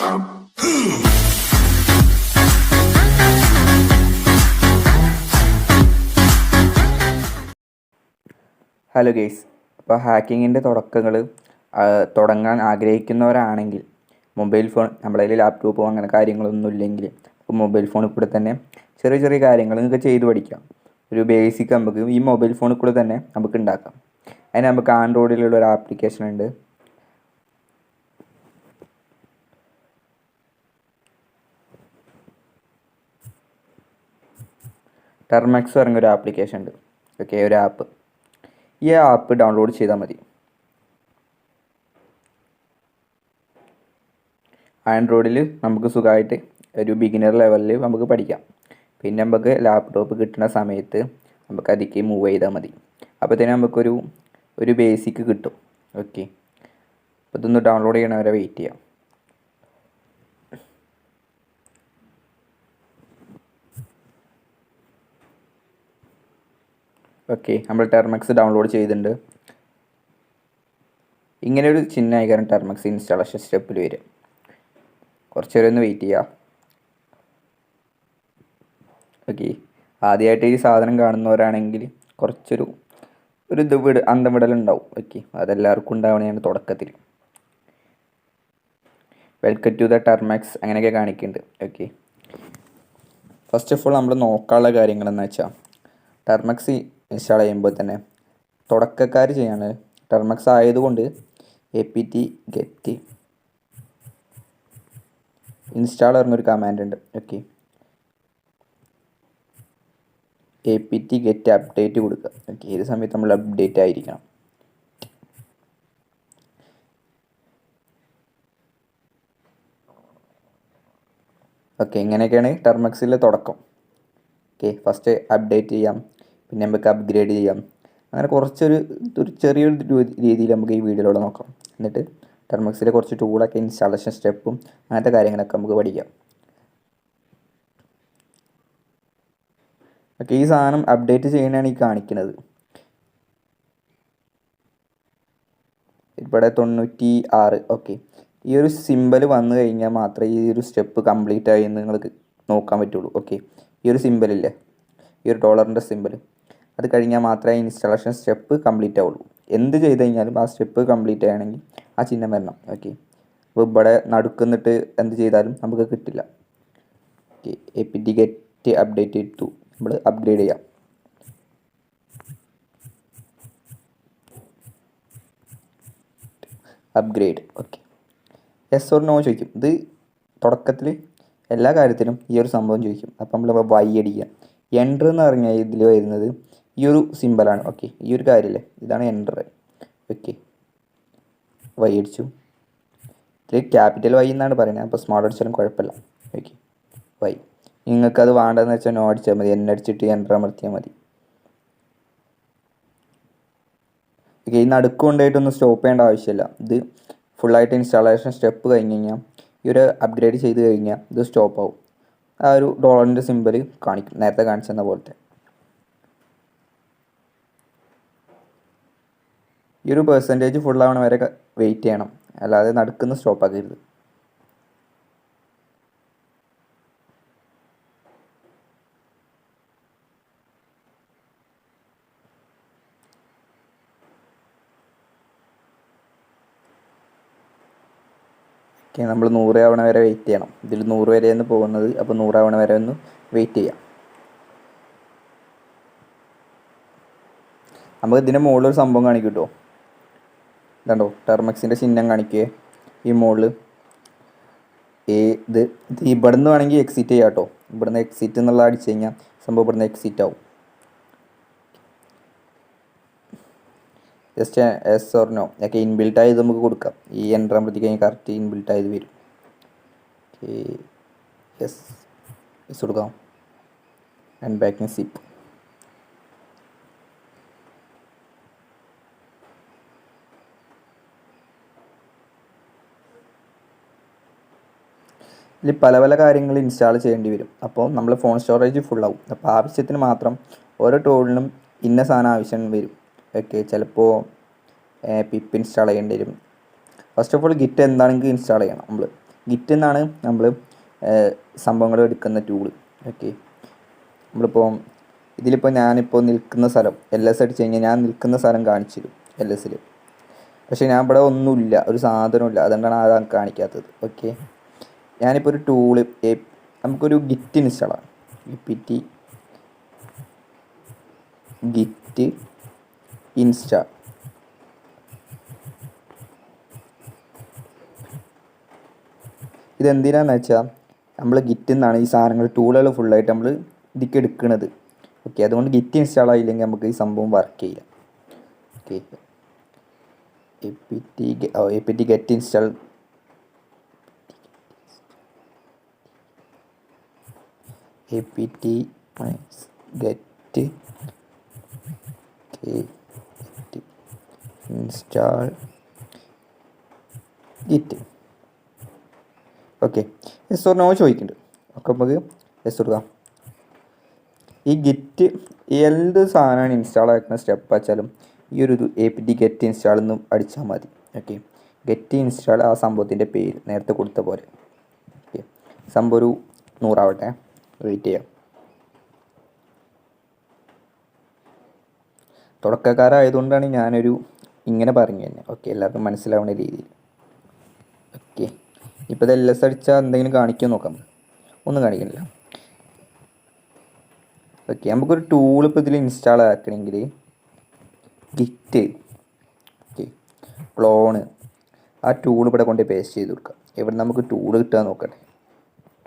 Hello guys, അപ്പോൾ ഹാക്കിങ്ങിൻ്റെ തുടങ്ങാൻ ആഗ്രഹിക്കുന്നവരാണെങ്കിൽ mobile phone നമ്മുടെ കയ്യിൽ ലാപ്ടോപ്പോ അങ്ങനെ കാര്യങ്ങളൊന്നും ഇല്ലെങ്കിൽ മൊബൈൽ ഫോണിൽ കൂടെ തന്നെ ചെറിയ ചെറിയ കാര്യങ്ങൾ നിങ്ങൾക്ക് ചെയ്ത് പഠിക്കാം. ഒരു ബേസിക് നമുക്ക് ഈ മൊബൈൽ ഫോണിൽ കൂടെ തന്നെ നമുക്ക് ഉണ്ടാക്കാം. അതിന് നമുക്ക് ആൻഡ്രോയിഡിലുള്ള ഒരു ആപ്ലിക്കേഷൻ ഉണ്ട്. ടെർമെക്സ് പറഞ്ഞൊരു ആപ്ലിക്കേഷൻ ഉണ്ട്. ഓക്കെ, ഒരു ആപ്പ്. ഈ ആപ്പ് ഡൗൺലോഡ് ചെയ്താൽ മതി. ആൻഡ്രോയിഡിൽ നമുക്ക് സുഖമായിട്ട് ഒരു ബിഗിനർ ലെവലിൽ നമുക്ക് പഠിക്കാം. പിന്നെ നമുക്ക് ലാപ്ടോപ്പ് കിട്ടുന്ന സമയത്ത് നമുക്ക് അതിലേക്ക് മൂവ് ചെയ്താൽ മതി. അപ്പോൾ തന്നെ നമുക്കൊരു ബേസിക്ക് കിട്ടും. ഓക്കെ, അപ്പോൾ ഇതൊന്ന് ഡൗൺലോഡ് ചെയ്യണവരെ വെയിറ്റ് ചെയ്യാം. ഓക്കെ, നമ്മൾ ടെർമെക്സ് ഡൗൺലോഡ് ചെയ്തിട്ടുണ്ട്. ഇങ്ങനെ ഒരു ചിഹ്നമായി കാരണം ടെർമെക്സ് ഇൻസ്റ്റാളേഷൻ സ്റ്റെപ്പിൽ വരും. കുറച്ച് നേരം ഒന്ന് വെയിറ്റ് ചെയ്യുക. ഓക്കെ, ആദ്യമായിട്ട് ഈ സാധനം കാണുന്നവരാണെങ്കിൽ കുറച്ചൊരു അന്തം വിടലുണ്ടാവും. ഓക്കെ, അതെല്ലാവർക്കും ഉണ്ടാവണതാണ് തുടക്കത്തിൽ. വെൽക്കം ടു ദ ടെർമെക്സ് അങ്ങനെയൊക്കെ കാണിക്കുന്നുണ്ട്. ഓക്കെ, ഫസ്റ്റ് ഓഫ് ഓൾ നമ്മൾ നോക്കാനുള്ള കാര്യങ്ങളെന്ന് വെച്ചാൽ ടെർമെക്സ് ഇൻസ്റ്റാൾ ചെയ്യുമ്പോൾ തന്നെ തുടക്കക്കാർ ചെയ്യാണ്. ടെർമെക്സ് ആയതുകൊണ്ട് apt get ഇൻസ്റ്റാൾ പറഞ്ഞൊരു കമാൻഡ് ഉണ്ട്. ഓക്കെ, apt get അപ്ഡേറ്റ് കൊടുക്കുക. ഓക്കെ, ഏത് സമയത്ത് നമ്മൾ അപ്ഡേറ്റ് ആയിരിക്കണം. ഓക്കെ, ഇങ്ങനെയൊക്കെയാണ് ടെർമെക്സിലെ തുടക്കം. ഓക്കെ, ഫസ്റ്റ് അപ്ഡേറ്റ് ചെയ്യാം, പിന്നെ നമുക്ക് അപ്ഗ്രേഡ് ചെയ്യാം. അങ്ങനെ ചെറിയൊരു രീതിയിൽ നമുക്ക് ഈ വീഡിയോയിലൂടെ നോക്കാം. എന്നിട്ട് ടെർമെക്സിലെ കുറച്ച് ടൂളൊക്കെ ഇൻസ്റ്റാളേഷൻ സ്റ്റെപ്പും അങ്ങനത്തെ കാര്യങ്ങളൊക്കെ നമുക്ക് പഠിക്കാം. ഓക്കെ, ഈ സാധനം അപ്ഡേറ്റ് ചെയ്യാനാണ് ഈ കാണിക്കുന്നത്. ഇവിടെ 96. ഓക്കെ, ഈ ഒരു സിമ്പൽ വന്നു കഴിഞ്ഞാൽ മാത്രമേ ഈ ഒരു സ്റ്റെപ്പ് കംപ്ലീറ്റ് ആയി എന്ന് നിങ്ങൾക്ക് നോക്കാൻ പറ്റുള്ളൂ. ഓക്കെ, ഈ ഒരു സിമ്പലില്ലേ, ഈ ഒരു ഡോളറിൻ്റെ സിമ്പൽ, അത് കഴിഞ്ഞാൽ മാത്രമേ ഇൻസ്റ്റാളേഷൻ സ്റ്റെപ്പ് കംപ്ലീറ്റ് ആവുള്ളൂ. എന്ത് ചെയ്ത് കഴിഞ്ഞാലും ആ സ്റ്റെപ്പ് കംപ്ലീറ്റ് ആണെങ്കിൽ ആ ചിഹ്നം വരണം. ഓക്കെ, അപ്പോൾ ഇവിടെ നടുക്കുന്നിട്ട് എന്ത് ചെയ്താലും നമുക്ക് കിട്ടില്ല. ഓക്കെ, apt get അപ്ഡേറ്റ് ചെയ്തു നമ്മൾ അപ്ഗ്രേഡ് ചെയ്യാം. Upgrade. Okay, yes or no ചോദിക്കും. ഇത് തുടക്കത്തിൽ എല്ലാ കാര്യത്തിലും ഈ ഒരു സംഭവം ചോദിക്കും. അപ്പോൾ നമ്മൾ വൈ അടിക്കുക. എൻ്റർ എന്ന് പറഞ്ഞാൽ ഇതിൽ വരുന്നത് ഈ ഒരു സിമ്പലാണ്. ഓക്കെ, ഈ ഒരു കാര്യമില്ലേ, ഇതാണ് എൻ്റർ. ഓക്കെ, വൈ അടിച്ചു. ഇതിൽ ക്യാപിറ്റൽ വൈ എന്നാണ് പറയുന്നത്. അപ്പോൾ സ്മോൾ അടിച്ചാലും കുഴപ്പമില്ല. Okay, Y. നിങ്ങൾക്കത് വേണ്ടതെന്ന് വെച്ചാൽ നോ അടിച്ചാൽ മതി. എൻ അടിച്ചിട്ട് എൻ്റർ അമർത്തിയാൽ മതി. ഓക്കെ, ഈ നടുക്ക് കൊണ്ടായിട്ടൊന്നും സ്റ്റോപ്പ് ചെയ്യേണ്ട ആവശ്യമില്ല. ഇത് ഫുള്ളായിട്ട് ഇൻസ്റ്റാളേഷൻ സ്റ്റെപ്പ് കഴിഞ്ഞ് കഴിഞ്ഞാൽ ഈ ഒരു അപ്ഗ്രേഡ് ചെയ്ത് കഴിഞ്ഞാൽ ഇത് സ്റ്റോപ്പ് ആവും. ആ ഒരു ഡോളറിൻ്റെ സിമ്പൽ കാണിക്കും, നേരത്തെ കാണിച്ചെന്ന പോലത്തെ. ഈ ഒരു പെർസെൻറ്റേജ് ഫുള്ളാവണ വരെ വെയിറ്റ് ചെയ്യണം, അല്ലാതെ നടുക്കുന്ന സ്റ്റോപ്പ് ആക്കരുത്. ഓക്കെ, നമ്മൾ 100 ആവണ വരെ വെയിറ്റ് ചെയ്യണം. ഇതിൽ 100 വരെയാണ് പോകുന്നത്. അപ്പോൾ 100 ആവണ വരെ ഒന്ന് വെയിറ്റ് ചെയ്യാം. നമുക്ക് ഇതിൻ്റെ മുകളിലൊരു സംഭവം കാണിക്കും കേട്ടോ. ഇതുണ്ടോ, ടെർമെക്സിൻ്റെ ചിഹ്നം കാണിക്കേ ഈ മുകളിൽ. ഇത് ഇവിടുന്ന് വേണമെങ്കിൽ എക്സിറ്റ് ചെയ്യാം കേട്ടോ. ഇവിടുന്ന് എക്സിറ്റ് എന്നുള്ള അടിച്ചു കഴിഞ്ഞാൽ സംഭവം ഇവിടുന്ന് എക്സിറ്റ് ആവും. ജസ്റ്റ് എസ് ഓർ നോ ഒക്കെ ഇൻബിൽട്ട് ആയത് നമുക്ക് കൊടുക്കാം. ഈ എൻ്റർ ആകുമ്പോഴത്തേക്ക് കറക്റ്റ് ഇൻബിൽട്ട് ആയത് വരും. ഓക്കെ, എസ് കൊടുക്കാം. And backing zip. ഇതിൽ പല പല കാര്യങ്ങൾ ഇൻസ്റ്റാൾ ചെയ്യേണ്ടി വരും. അപ്പോൾ നമ്മൾ ഫോൺ സ്റ്റോറേജ് ഫുള്ളാവും. അപ്പോൾ ആവശ്യത്തിന് മാത്രം ഓരോ ടൂളിനും ഇന്ന സാധനം ആവശ്യം വരും. ഓക്കെ, ചിലപ്പോൾ പിപ്പ് ഇൻസ്റ്റാൾ ചെയ്യേണ്ടി വരും. ഫസ്റ്റ് ഓഫ് ഓൾ ഗിറ്റ് എന്താണെങ്കിൽ ഇൻസ്റ്റാൾ ചെയ്യണം നമ്മൾ. ഗിറ്റ് എന്നാണ് നമ്മൾ സംഭവങ്ങൾ എടുക്കുന്ന ടൂള്. ഓക്കെ, നമ്മളിപ്പോൾ ഇതിലിപ്പോൾ ഞാനിപ്പോൾ നിൽക്കുന്ന സ്ഥലം LS അടിച്ച് കഴിഞ്ഞാൽ ഞാൻ നിൽക്കുന്ന സ്ഥലം കാണിച്ചു തരും LSൽ. പക്ഷേ ഞാൻ ഇവിടെ ഒന്നുമില്ല, ഒരു സാധനമില്ല, അതുകൊണ്ടാണ് ആരാ കാണിക്കാത്തത്. ഓക്കെ, ഞാനിപ്പോൾ ഒരു ടൂള് നമുക്കൊരു ഗിറ്റ് ഇൻസ്റ്റാളാണ്. GPT git install. ഇതെന്തിനാന്ന് വെച്ചാൽ നമ്മൾ ഗിറ്റിൽ നിന്നാണ് ഈ സാധനങ്ങൾ ടൂളുകൾ ഫുള്ളായിട്ട് നമ്മൾ ഇതിലേക്ക് എടുക്കുന്നത്. ഓക്കെ, അതുകൊണ്ട് ഗിറ്റ് ഇൻസ്റ്റാൾ ആയില്ലെങ്കിൽ നമുക്ക് ഈ സംഭവം വർക്ക് ചെയ്യില്ല. Okay, APT get install APT get install git. Okay, yes or no ചോദിക്കുന്നുണ്ട്. ഒക്കെ നമുക്ക് എസ് കൊടുക്കാം. ഈ ഗിറ്റ് എന്ത് സാധനമാണ് ഇൻസ്റ്റാൾ ആക്കുന്ന സ്റ്റെപ്പ് വെച്ചാലും ഈ ഒരു APT ഗെറ്റ് ഇൻസ്റ്റാൾ എന്ന് അടിച്ചാൽ മതി. ഓക്കെ, ഗെറ്റ് ഇൻസ്റ്റാൾ ആ സംഭവത്തിൻ്റെ പേര് നേരത്തെ കൊടുത്ത പോലെ. ഓക്കെ, സംഭവം ഒരു 100 ആവട്ടെ, വെയിറ്റ് ചെയ്യാം. തുടക്കക്കാരായതുകൊണ്ടാണ് ഞാനൊരു ഇങ്ങനെ പറഞ്ഞു തന്നെ. ഓക്കെ, എല്ലാവർക്കും മനസ്സിലാവുന്ന രീതിയിൽ. ഓക്കെ, ഇപ്പോൾ ഇത് LS അടിച്ചാൽ എന്തെങ്കിലും കാണിക്കാൻ നോക്കാം. ഒന്നും കാണിക്കുന്നില്ല. ഓക്കെ, നമുക്കൊരു ടൂൾ ഇപ്പോൾ ഇതിൽ ഇൻസ്റ്റാൾ ആക്കണമെങ്കിൽ ഗിറ്റ് ക്ലോണ് ആ ടൂൾ ഇവിടെ കൊണ്ട് പേസ്റ്റ് ചെയ്ത് കൊടുക്കാം. എവിടെ നമുക്ക് ടൂൾ കിട്ടുക നോക്കട്ടെ.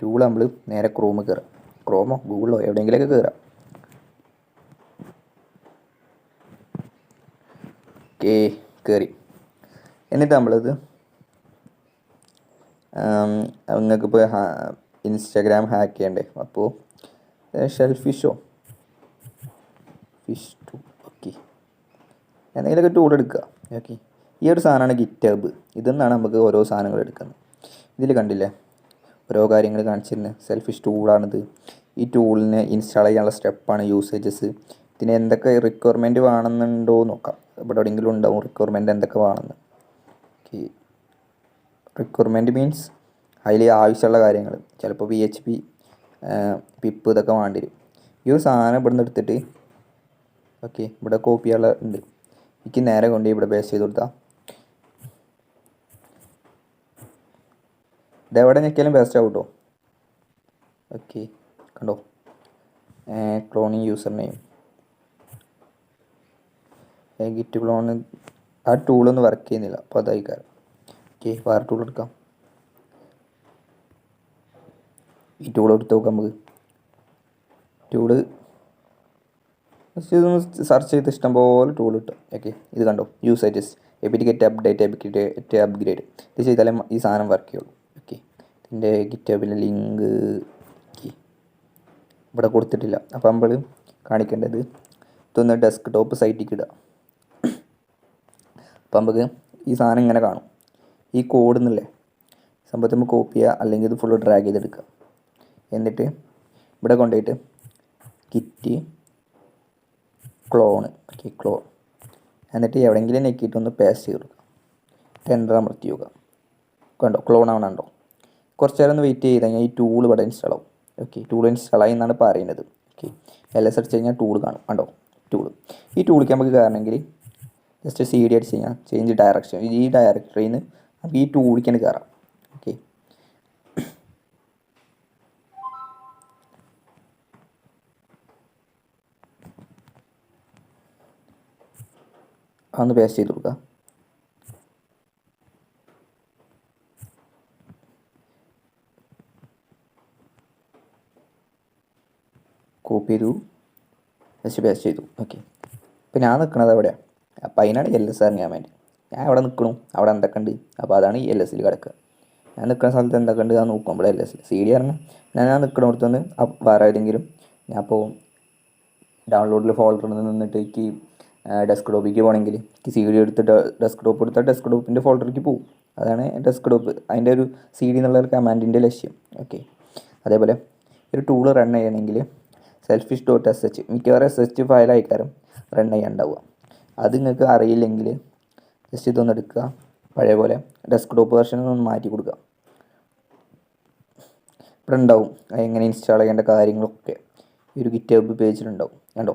ടൂൾ നമ്മൾ നേരെ ക്രോമിൽ കയറാം. ക്രോമോ ഗൂഗിളോ എവിടെയെങ്കിലുമൊക്കെ കയറാം. ഓക്കെ, കയറി. എന്നിട്ട് നമ്മളിത് നിങ്ങൾക്കിപ്പോൾ ഇൻസ്റ്റാഗ്രാം ഹാക്ക് ചെയ്യണ്ടേ, അപ്പോൾ ഷെൽഫിഷോ ഫിഷ് ടു. ഓക്കെ, എന്തെങ്കിലുമൊക്കെ ടൂൾ എടുക്കുക. ഓക്കെ, ഈ ഒരു സാധനമാണ് ഗിറ്റ്ഹബ്. ഇതിൽ നമുക്ക് ഓരോ സാധനങ്ങൾ എടുക്കുന്നത്. ഇതിൽ കണ്ടില്ലേ ഓരോ കാര്യങ്ങൾ കാണിച്ചിരുന്നത്. സെൽഫിഷ് ടൂളാണിത്. ഈ ടൂളിന് ഇൻസ്റ്റാൾ ചെയ്യാനുള്ള സ്റ്റെപ്പാണ്, യൂസേജസ്. ഇതിന് എന്തൊക്കെ റിക്വയർമെൻറ്റ് വേണമെന്നുണ്ടോ നോക്കാം. ഇവിടെ എവിടെയെങ്കിലും ഉണ്ടാവും റിക്വയർമെൻറ്റ് എന്തൊക്കെ വേണമെന്ന്. ഓക്കെ, റിക്വയർമെൻറ്റ് മീൻസ് അതിൽ ആവശ്യമുള്ള കാര്യങ്ങൾ. ചിലപ്പോൾ PHP പിപ്പ് ഇതൊക്കെ വേണ്ടി വരും. ഈ ഒരു സാധനം ഇവിടെ നിന്ന് എടുത്തിട്ട് ഓക്കെ ഇവിടെ കോപ്പി ചെയ്യാനുള്ള ഉണ്ട്. എനിക്ക് നേരെ കൊണ്ട് ഇവിടെ പേസ്റ്റ് ചെയ്ത് കൊടുത്താൽ ഇതെവിടെ ഞെക്കിയാലും പേസ്റ്റ് ആവും കേട്ടോ. ഓക്കെ, കണ്ടോ, cloning user name git clone. ആ ടൂളൊന്നും വർക്ക് ചെയ്യുന്നില്ല, അപ്പോൾ അതായി കാരണം. ഓക്കെ, വേറെ ടൂൾ എടുക്കാം. ഈ ടൂൾ എടുത്ത് നോക്കാം നമുക്ക്. ടൂള് ഇതൊന്ന് സെർച്ച് ചെയ്ത് ഇഷ്ടംപോലെ ടൂൾ കിട്ടും. ഓക്കെ, ഇത് കണ്ടോ, usages APT get update APT upgrade. ഇത് ചെയ്താലേ ഈ സാധനം വർക്ക് ചെയ്യുള്ളൂ. ഓക്കെ, ഇതിൻ്റെ ഗിറ്റ്ഹബിലെ ലിങ്ക് ഇവിടെ കൊടുത്തിട്ടില്ല. അപ്പോൾ നമ്മൾ കാണിക്കേണ്ടത് ഇതൊന്ന് ഡെസ്ക് ടോപ്പ് സൈറ്റിലേക്ക് ഇടുക. അപ്പോൾ നമുക്ക് ഈ സാധനം ഇങ്ങനെ കാണും. ഈ കോഡ് എന്നല്ലേ സംഭവത്തിൽ നമുക്ക് കോപ്പി ചെയ്യുക, അല്ലെങ്കിൽ ഇത് ഫുള്ള് ഡ്രാഗ് ചെയ്തെടുക്കുക. എന്നിട്ട് ഇവിടെ കൊണ്ടുപോയിട്ട് ഗിറ്റ് ക്ലോൺ. Okay, clone. എന്നിട്ട് എവിടെയെങ്കിലും നെക്കിയിട്ടൊന്ന് പേസ്റ്റ് ചെയ്ത് കൊടുക്കുക. ടെൻഡർ അമർത്തി നോക്കുക. കണ്ടോ, ക്ലോൺ ആവണുണ്ടോ. കുറച്ച് നേരം ഒന്ന് വെയിറ്റ് ചെയ്ത് കഴിഞ്ഞാൽ ഈ ടൂൾ ഇവിടെ ഇൻസ്റ്റാൾ ആവും. ഓക്കെ, ടൂൾ ഇൻസ്റ്റാൾ ആയി എന്നാണ് പറയുന്നത്. ഓക്കെ, LS അടിച്ച് കഴിഞ്ഞാൽ ടൂൾ കാണും. കണ്ടോ ടൂൾ. ഈ ടൂളിലേക്ക് നമുക്ക് കയറണമെങ്കിൽ ജസ്റ്റ് CD അടിച്ച് കഴിഞ്ഞാൽ ചേഞ്ച് ഡയറക്ഷൻ. ഈ ഡയറക്ടറിയിൽ നിന്ന് നമുക്ക് ഈ ടൂളിലേക്കാണ് കയറാം. ഓക്കെ, അതൊന്ന് പേസ്റ്റ് ചെയ്ത് കൊടുക്കുക. കോപ്പി ചെയ്തു, ജസ്റ്റ് പേസ്റ്റ് ചെയ്തു. ഓക്കെ, ഇപ്പോൾ ഞാൻ നിൽക്കുന്നത് എവിടെയാണ്, അപ്പോൾ അതിനാണ് LS അറിയാൻ വേണ്ടി. ഞാൻ എവിടെ നിൽക്കണു, അവിടെ എന്തൊക്കെ ഉണ്ട്, അപ്പോൾ അതാണ് ഈ LSൽ കിടക്കുക. ഞാൻ നിൽക്കുന്ന സ്ഥലത്ത് എന്തൊക്കെ ഉണ്ട് ഞാൻ നോക്കുമ്പോൾ LSൽ CD പറഞ്ഞാൽ ഞാൻ നിൽക്കണോടത്തുനിന്ന് വേറെ ഏതെങ്കിലും ഞാൻ ഇപ്പോൾ ഡൗൺലോഡിൽ ഫോൾഡറിൽ നിന്നിട്ട് എനിക്ക് ഡെസ്ക് ടോപ്പിലേക്ക് പോകണമെങ്കിൽ CD എടുത്തിട്ട് ഡെസ്ക് ടോപ്പ് എടുത്താൽ ഡെസ്ക് ടോപ്പിൻ്റെ ഫോൾഡറിലേക്ക് പോകും. അതാണ് ഡെസ്ക് ടോപ്പ്, അതിൻ്റെ ഒരു CD എന്നുള്ള കമാൻഡിൻ്റെ ലക്ഷ്യം. ഓക്കെ, അതേപോലെ ഒരു ടൂൾ റൺ ചെയ്യണമെങ്കിൽ selfish.sh മിക്കവാറും SH ഫയലായിക്കാരം റൺ ചെയ്യാൻ ഉണ്ടാവുക. അത് നിങ്ങൾക്ക് അറിയില്ലെങ്കിൽ ജസ്റ്റ് ഇതൊന്ന് എടുക്കുക, പഴയ പോലെ ഡെസ്ക് ടോപ്പ് വെർഷൻ ഒന്ന് മാറ്റി കൊടുക്കുക. ഇവിടെ ഉണ്ടാവും എങ്ങനെ ഇൻസ്റ്റാൾ ചെയ്യേണ്ട കാര്യങ്ങളൊക്കെ ഈ ഒരു ഗിറ്റ്ഹബ് പേജിലുണ്ടാവും. കണ്ടോ,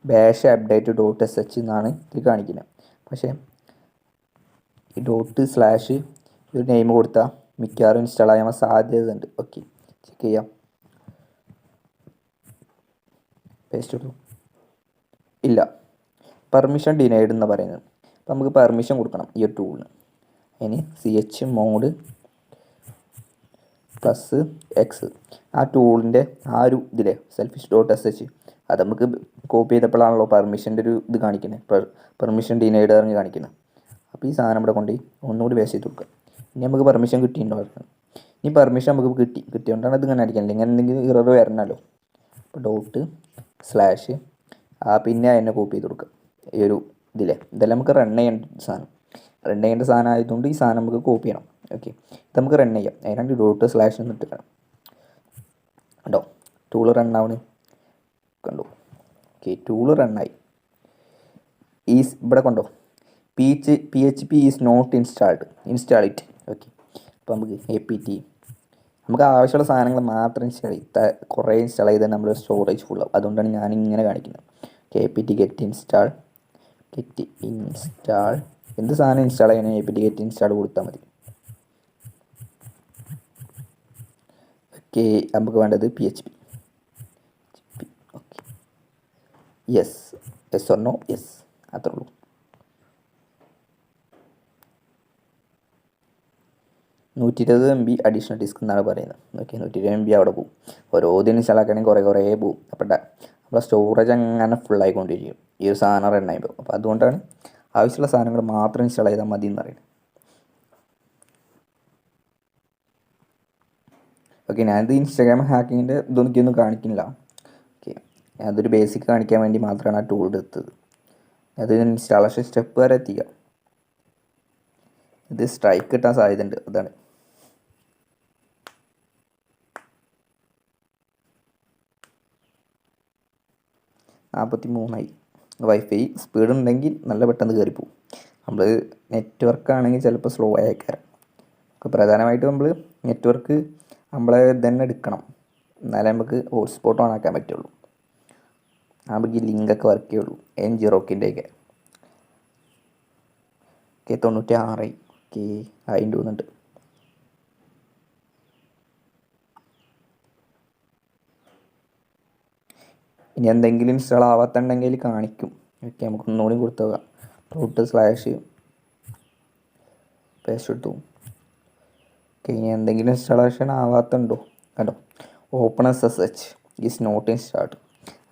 ബാഷ് അപ്ഡേറ്റ് .sh എന്നാണ് ഇത് കാണിക്കുന്നത്. പക്ഷേ ഈ ./ ഒരു നെയിം കൊടുത്താൽ മിക്കവാറും ഇൻസ്റ്റാൾ ചെയ്യാൻ സാധ്യതയുണ്ട്. ഓക്കെ, ചെക്ക് ചെയ്യാം. പേസ്റ്റ് ഇട്ടു, ഇല്ല, പെർമിഷൻ ഡിനൈഡ് എന്ന് പറയുന്നത്. അപ്പോൾ നമുക്ക് പെർമിഷൻ കൊടുക്കണം ഈ ഒരു ടൂളിന്. അതിന് chmod +X ആ ടൂളിൻ്റെ ആ ഒരു ഇതിലെ സെൽഫിഷ് .sh അത് നമുക്ക് കോപ്പി ചെയ്തപ്പോഴാണല്ലോ പെർമിഷൻ്റെ ഒരു ഇത് കാണിക്കുന്നത്, പെർമിഷൻ ഡിനൈഡ് പറഞ്ഞ് കാണിക്കുന്നത്. അപ്പോൾ ഈ സാധനം ഇവിടെ കൊണ്ട് ഒന്നുകൂടി പേസ്റ്റ് ചെയ്ത് കൊടുക്കുക. ഇനി നമുക്ക് പെർമിഷൻ കിട്ടിയിട്ടുണ്ടാവും. ഇനി പെർമിഷൻ നമുക്ക് കിട്ടിയോണ്ടാണ് ഇത് ഇങ്ങനെ അടിക്കുന്നത്. ഇങ്ങനെ എന്തെങ്കിലും ഇറർ വരണമല്ലോ. അപ്പോൾ ./ പിന്നെ അതിനെ കോപ്പി ചെയ്ത് കൊടുക്കുക ഈ ഒരു ഇതിലെ. ഇതെല്ലാം നമുക്ക് റൺ ചെയ്യേണ്ട സാധനം ആയതുകൊണ്ട് ഈ സാധനം നമുക്ക് കോപ്പി ചെയ്യണം. ഓക്കെ, ഇത് നമുക്ക് റൺ ചെയ്യാം. അതിനാണ്ട് ./ എന്ന് ഇട്ടിക്കണം. കണ്ടോ, ടൂള് റണ്ണാവണ്. കണ്ടോ, ഓക്കെ, ടൂള് റണ്ണായി. ഇവിടെ കണ്ടോ, PHP is not install it. Okay, അപ്പോൾ നമുക്ക് apt നമുക്ക് ആവശ്യമുള്ള സാധനങ്ങൾ മാത്രം ഇൻസ്റ്റാൾ ചെയ്യും. കുറേ ഇൻസ്റ്റാൾ ചെയ്താൽ നമ്മൾ സ്റ്റോറേജ് ഫുള്ളാവും. അതുകൊണ്ടാണ് ഞാനിങ്ങനെ കാണിക്കുന്നത്. apt get install എന്ത് സാധനം ഇൻസ്റ്റാൾ ചെയ്യണമെങ്കിൽ apt get install കൊടുത്താൽ മതി. ഓക്കെ, നമുക്ക് വേണ്ടത് PHP. Okay, yes or no, yes, അത്രേ ഉള്ളൂ. 120 MB അഡീഷണൽ ഡിസ്ക് എന്നാണ് പറയുന്നത്. ഓക്കെ, 120 MB അവിടെ പോകും. ഓരോ ഇതിന് ഇൻസ്റ്റാൾ ആക്കണമെങ്കിൽ കുറേ പോകും. അപ്പോൾ നമ്മളെ സ്റ്റോറേജ് അങ്ങനെ ഫുള്ളായിക്കൊണ്ടിരിക്കും ഈ ഒരു സാധനം റൺ ആയിപ്പോൾ. അപ്പോൾ അതുകൊണ്ടാണ് ആവശ്യമുള്ള സാധനങ്ങൾ മാത്രം ഇൻസ്റ്റാൾ ചെയ്താൽ മതി എന്ന് പറയുന്നത്. ഓക്കെ, ഞാനിത് ഇൻസ്റ്റാഗ്രാം ഹാക്കിങ്ങിൻ്റെ ഇതൊന്നും കാണിക്കുന്നില്ല. ഓക്കെ, അതൊരു ബേസിക് കാണിക്കാൻ വേണ്ടി മാത്രമാണ് ആ ടൂൾ എടുത്തത്. അത് ഇൻസ്റ്റാളേഷൻ സ്റ്റെപ്പ് വരെ എത്തിക്കുക. ഇത് സ്ട്രൈക്ക് കിട്ടാൻ സാധ്യതയുണ്ട്, അതാണ്. .43 വൈഫൈ സ്പീഡ് ഉണ്ടെങ്കിൽ നല്ല പെട്ടെന്ന് കയറിപ്പോവും. നമ്മൾ നെറ്റ്വർക്ക് ചിലപ്പോൾ സ്ലോ ആയേക്കാം. അപ്പോൾ പ്രധാനമായിട്ടും നമ്മൾ നെറ്റ്വർക്ക് നമ്മളെ തന്നെ എടുക്കണം, എന്നാലേ നമുക്ക് ഹോട്ട്സ്പോട്ട് ഓൺ ആക്കാൻ പറ്റുള്ളൂ. നമുക്ക് ഈ ലിങ്കൊക്കെ വർക്ക് ചെയ്യുള്ളൂ. N0ൻ്റെ ഒക്കെ 96 ഓക്കെ അതിൻ്റെ തോന്നുന്നുണ്ട്. ഇനി എന്തെങ്കിലും ഇൻസ്റ്റാൾ ആവാത്തുണ്ടെങ്കിൽ കാണിക്കും. ഓക്കെ, നമുക്ക് ഒന്നുകൂടി കൊടുത്തു നോക്കാം. ./ പേസ്റ്റ് എടുത്തു. ഓക്കെ, ഇനി എന്തെങ്കിലും ഇൻസ്റ്റാളേഷൻ ആവാത്തുണ്ടോ? കണ്ടോ, OpenSSH ഈസ് നോട്ട് ഇൻസ്റ്റാൾഡ്.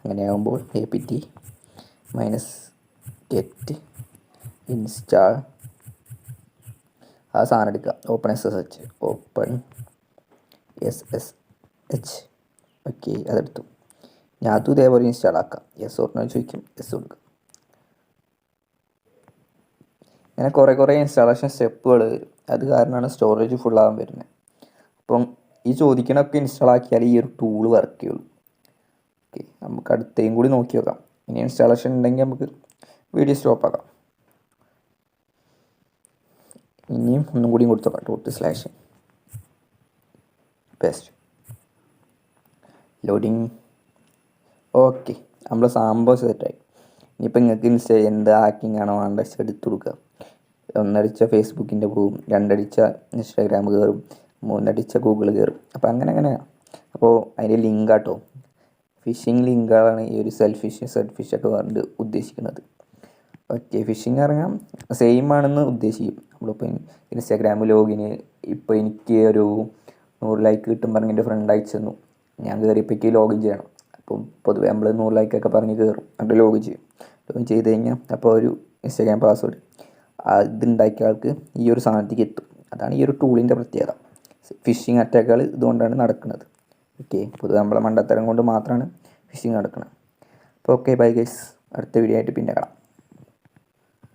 അങ്ങനെയാകുമ്പോൾ apt -get install ആ സാധനം എടുക്കുക. OpenSSH ഓക്കെ, അതെടുത്തു. ഞാൻ അതും ഇതേപോലെ ഇൻസ്റ്റാൾ ആക്കാം. യെസ് ഓർ നോ ചോദിക്കും, യെസ് കൊടുക്കുക. അങ്ങനെ കുറേ ഇൻസ്റ്റാളേഷൻ സ്റ്റെപ്പുകൾ വരും. അത് കാരണമാണ് സ്റ്റോറേജ് ഫുള്ളാകാൻ വരുന്നത്. അപ്പം ഈ ചോദിക്കണൊക്കെ ഇൻസ്റ്റാൾ ആക്കിയാൽ ഈ ഒരു ടൂൾ വർക്ക് ചെയ്യുള്ളൂ. ഓക്കെ, നമുക്ക് അടുത്തേയും കൂടി നോക്കി നോക്കാം. ഇനി ഇൻസ്റ്റാളേഷൻ ഉണ്ടെങ്കിൽ നമുക്ക് വീഡിയോ സ്റ്റോപ്പ് ആക്കാം. ഇനിയും ഒന്നും കൂടിയും കൊടുത്തു നോക്കാം. ./ പേസ്റ്റ് ലോഡിങ്. ഓക്കെ, നമ്മൾ സംഭവം സെറ്റായി. ഇനിയിപ്പോൾ നിങ്ങൾക്ക് എന്ത് ഹാക്കിംഗ് ആണോ വേണ്ട എടുത്തു കൊടുക്കുക. 1 അടിച്ച ഫേസ്ബുക്കിൻ്റെ പോവും, 2 അടിച്ച ഇൻസ്റ്റാഗ്രാം കയറും, 3 അടിച്ച ഗൂഗിൾ കയറും. അപ്പോൾ അങ്ങനെയാണ്. അപ്പോൾ അതിൻ്റെ ലിങ്ക് ആട്ടോ, ഫിഷിംഗ് ലിങ്കാണ് ഈ ഒരു സെൽഫിഷ് ഒക്കെ പറഞ്ഞിട്ട് ഉദ്ദേശിക്കുന്നത്. ഓക്കെ, ഫിഷിംഗ് ഇറങ്ങാം സെയിം ആണെന്ന് ഉദ്ദേശിക്കും. നമ്മളിപ്പോൾ ഇൻസ്റ്റാഗ്രാം ലോഗിന് ഇപ്പോൾ എനിക്ക് ഒരു 100 ലൈക്ക് കിട്ടും പറഞ്ഞ് എൻ്റെ ഫ്രണ്ട് അയച്ചു തന്നു. ഞാൻ കയറിയപ്പോഴേക്ക് ലോഗിൻ ചെയ്യണം. അപ്പം പൊതുവെ നമ്മൾ 100 ലൈക്കൊക്കെ പറഞ്ഞ് കയറും, എന്നിട്ട് ലോഗിൻ ചെയ്ത് കഴിഞ്ഞാൽ അപ്പോൾ ഒരു ഇൻസ്റ്റാഗ്രാം പാസ്വേഡ് ഇതുണ്ടാക്കിയ ആൾക്ക് ഈ ഒരു സാധനത്തേക്ക് എത്തും. അതാണ് ഈ ഒരു ടൂളിൻ്റെ പ്രത്യേകത. ഫിഷിംഗ് അറ്റാക്കുകൾ ഇതുകൊണ്ടാണ് നടക്കുന്നത്. ഓക്കെ, പൊതുവെ നമ്മളെ മണ്ടത്തരം കൊണ്ട് മാത്രമാണ് ഫിഷിംഗ് നടക്കുന്നത്. അപ്പോൾ ഓക്കെ, ബൈ ഗൈസ്, അടുത്ത വീഡിയോ ആയിട്ട് പിന്നെ കാണാം.